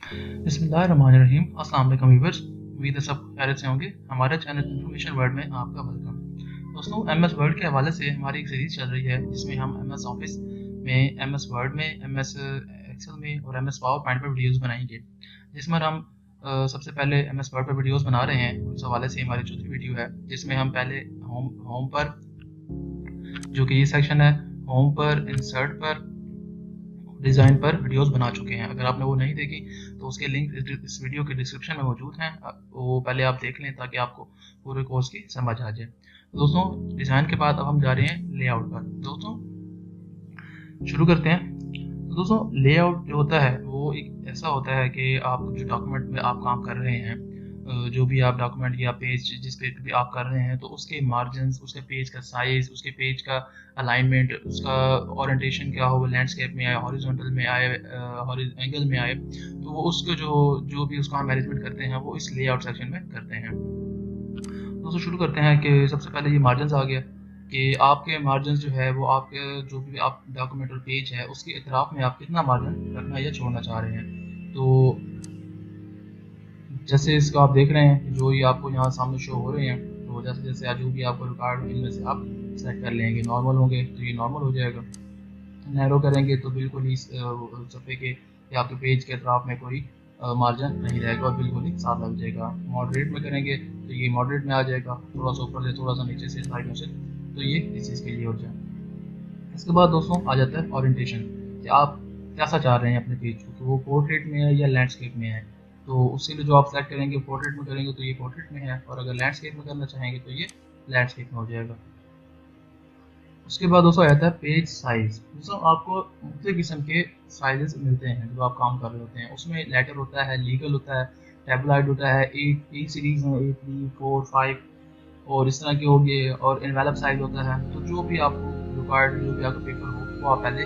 बिस्मिल्लाहिर्रहमानिर्रहीम। अस्सलाम वालेकुम व्यूअर्स, उम्मीद है सब खैरियत से होंगे। हमारे चैनल इन्फॉर्मेशन वर्ल्ड में आपका वेलकम। दोस्तों, एमएस वर्ड के हवाले से हमारी एक सीरीज़ चल रही है जिसमें हम एमएस ऑफिस में, एमएस वर्ड में, एमएस एक्सेल में और एमएस पावर पॉइंट पर वीडियोज़ बनाएंगे। जिसमें हम सबसे पहले एमएस वर्ड पर वीडियोज़ बना रहे हैं। उस हवाले से हमारी चौथी वीडियो है जिसमें हम पहले होम पर, जो कि ये सेक्शन है, होम पर, इंसर्ट पर, डिज़ाइन पर वीडियोस बना चुके हैं। अगर आपने वो नहीं देखी तो उसके लिंक इस वीडियो के डिस्क्रिप्शन में मौजूद हैं। वो पहले आप देख लें ताकि आपको पूरे कोर्स की समझ आ जाए। दोस्तों, डिज़ाइन के बाद अब हम जा रहे हैं लेआउट पर। दोस्तों, शुरू करते हैं। दोस्तों, लेआउट जो होता है वो एक ऐसा होता है कि आप जो डॉक्यूमेंट में आप काम कर रहे हैं, जो भी आप डॉक्यूमेंट या पेज जिस पे भी आप कर रहे हैं, तो उसके मार्जिन्स, उसके पेज का साइज़, उसके पेज का अलाइनमेंट, उसका ओरिएंटेशन क्या हो, वो लैंडस्केप में आए, हॉरिजॉन्टल में आए, एंगल में आए, तो वो उसको जो भी उसका हम मैनेजमेंट करते हैं वो इस लेआउट सेक्शन में करते हैं। दोस्तों, शुरू करते हैं कि सबसे पहले ये मार्जिन्स आ गया कि आपके मार्जिन्स जो है वो आपके जो भी आप डॉक्यूमेंट और पेज है उसके इतराफ़ में आप कितना मार्जिन रखना या छोड़ना चाह रहे हैं। तो जैसे इसको आप देख रहे हैं, जो ये आपको यहाँ सामने शो हो रहे हैं, तो जैसे जैसे जो भी आपको रिक्वायर्ड इनमें से आप सेलेक्ट कर लेंगे। नॉर्मल होंगे तो ये नॉर्मल हो जाएगा, नैरो करेंगे तो बिल्कुल ही सफ़े के या आपके पेज के अतराफ में कोई मार्जिन नहीं रहेगा और बिल्कुल ही साफ लग जाएगा। मॉडरेट में करेंगे तो ये मॉडरेट में आ जाएगा, थोड़ा सा ऊपर से, थोड़ा सा नीचे से, साइडों से, तो ये इस चीज़ के लिए हो जाए। इसके बाद दोस्तों आ जाता है ओरिएंटेशन, कि आप कैसा चाह रहे हैं अपने पेज को, तो वो पोर्ट्रेट में है या लैंडस्केप में है। तो उसके लिए जो आप सेलेक्ट करेंगे, पोर्ट्रेट में करेंगे तो ये पोर्ट्रेट में है, और अगर लैंडस्केप में करना चाहेंगे तो ये लैंडस्केप में हो जाएगा। उसके बाद दोस्तों आ जाता है पेज साइज़। दोस्तों, आपको मुख्तलिफ किस्म के साइजेस मिलते हैं जब आप काम कर रहे होते हैं। उसमें लेटर होता है, लीगल होता है, टैबलॉइड होता है, ए सीरीज़ है, A3, 4, 5 और इस तरह के हो गए, और एनवेलप साइज होता है। तो जो भी आपको रिक्वायर्ड, जो भी आपका पेपर हो, वो आप पहले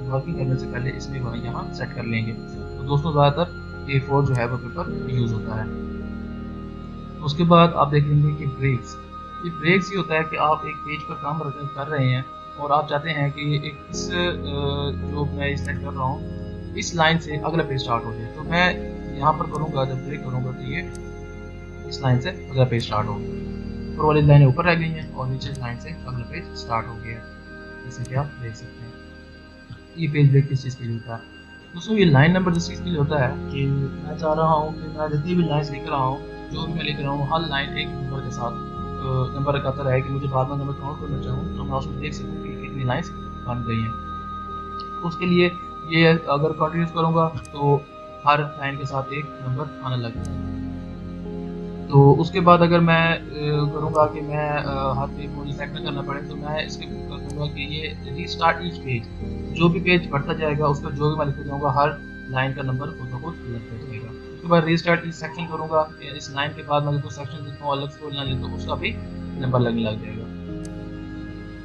वर्किंग करने से पहले इसमें यहाँ सेट कर लेंगे। तो दोस्तों, ज़्यादातर A4 जो है वो पेपर यूज़ होता है। उसके बाद आप देख लेंगे कि ब्रेक्स। ये ब्रेक्स ये होता है कि आप एक पेज पर काम कर रहे हैं और आप चाहते हैं कि एक इस जो मैं सेट कर रहा हूँ, इस लाइन से अगला पेज स्टार्ट हो जाए। तो मैं यहाँ पर करूँगा, जब ब्रेक करूँगा तो ये इस लाइन से अगला पेज स्टार्ट हो गया। ऊपर वाली लाइनें ऊपर रह गई हैं और नीचे लाइन से अगला पेज स्टार्ट हो गया है, जैसे कि आप देख सकते हैं। ये पेज ब्रेक किस चीज़ के लिए होता है? दोस्तों, ये लाइन नंबर जिस चीज़ के लिए होता है कि मैं चाह रहा हूँ कि मैं जितनी भी लाइन्स लिख रहा हूँ, जो भी मैं लिख रहा हूँ, हर लाइन एक नंबर के साथ नंबर रखाता रहे, कि मुझे बाद में नंबर काउंट करना चाहूँ तो मैं उसमें देख सकूँ कि कितनी लाइन्स बन गई हैं। तो उसके लिए ये अगर कंटिन्यूस करूँगा तो हर लाइन के साथ एक नंबर आने लग जाएगा। तो उसके बाद अगर मैं करूँगा कि मैं हर पेज मुझे सेलेक्ट ना करना पड़े, तो मैं इसके कर दूँगा कि ये रीस्टार्ट ईच पेज। जो भी पेज बढ़ता जाएगा उस पर जो भी मैं लिखता जाऊँगा, हर लाइन का नंबर खुद ब खुद लगता जाएगा। उसके बाद रीस्टार्ट ईच सेक्शन करूँगा, इस लाइन के बाद मैं जो सेक्शन लिखता हूँ अलग से कोई लाइन लिखता हूँ, उसका भी नंबर लगने लग जाएगा।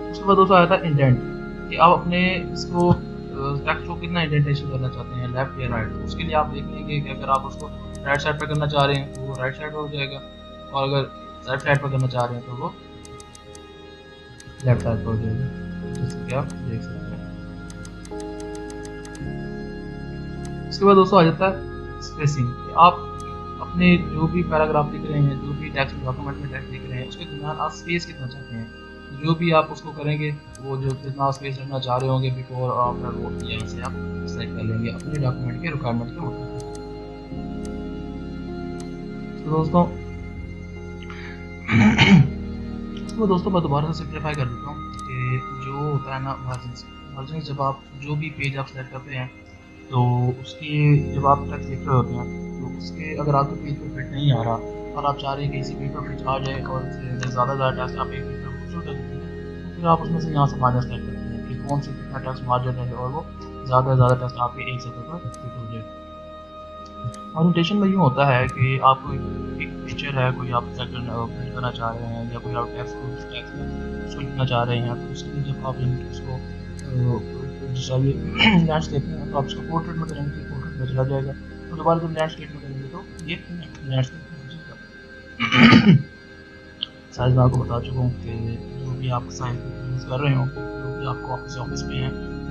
उसके बाद दोस्तों आता है इंडेंट, कि आप अपने इसको टेक्स्ट को कितना इंडेंटेशन करना चाहते हैं, लेफ्ट या राइट। उसके लिए आप देख लेंगे कि अगर आप उसको राइट साइड पर करना चाह रहे हैं तो वो राइट साइड पर हो जाएगा, और अगर लेफ्ट साइड पर करना चाह रहे हैं तो वो लेफ्ट साइड पर हो जाएगा, जैसे कि आप देख सकते हैं। उसके बाद दोस्तों आ जाता है स्पेसिंग, कि आप अपने जो भी पैराग्राफ लिख रहे हैं, जो भी टेक्स्ट डॉक्यूमेंट में टेक्स्ट लिख रहे हैं, उसके दरमियान आप स्पेस कितना चाहते हैं। जो भी आप उसको करेंगे, वो जो जितना स्पेस रखना चाह रहे होंगे बिफोर और आफ्टर, वो यहाँ से आप सेलेक्ट कर लेंगे अपने डॉक्यूमेंट के रिक्वायरमेंट के मुताबिक। तो दोस्तों तो दोस्तों मैं दोबारा से सिंप्लीफाई कर देता हूँ कि जो होता है ना मार्जिन, जब आप जो भी पेज आप सेलेक्ट करते हैं, तो उसकी जब आप टेक्स्ट लिख रहे होते हैं, तो उसके अगर आपके पेज पर फिट नहीं आ रहा और आप चाह रहे हैं कि इसी पेज पर फिट आ जाए और ज़्यादा टेक्स्ट आप एक पेज पर खूबसूरत कर देते हैं, तो फिर आप उसमें से यहाँ से माइनस सेलेक्ट करते हैं कि कौन सी कितना टेक्स्ट मार्जिन है और वो ज़्यादा से ज़्यादा टेक्स्ट आपके एक सफ़े पर फिट हो जाए। ओरिएंटेशन में यूँ होता है कि आप एक पिक्चर है, कोई आप प्रिंट करना चाह रहे हैं, या कोई आप टेक्स्ट है उसको लिखना चाह रहे हैं, तो उसके लिए जब आप उसको चाहिए लैंडस्केप में, तो आप उसको पोर्ट्रेट में करेंगे तो पोर्ट्रेट में चला जाएगा, तो दोबारा जब लैंडस्केप में करेंगे तो ये लैंडस्केप में हो जाएगा। साइज़ मैं आपको बता चुका हूँ कि जो भी आप साइज़ यूज़ कर रहे हो, जो भी आपको ऑफिस में है,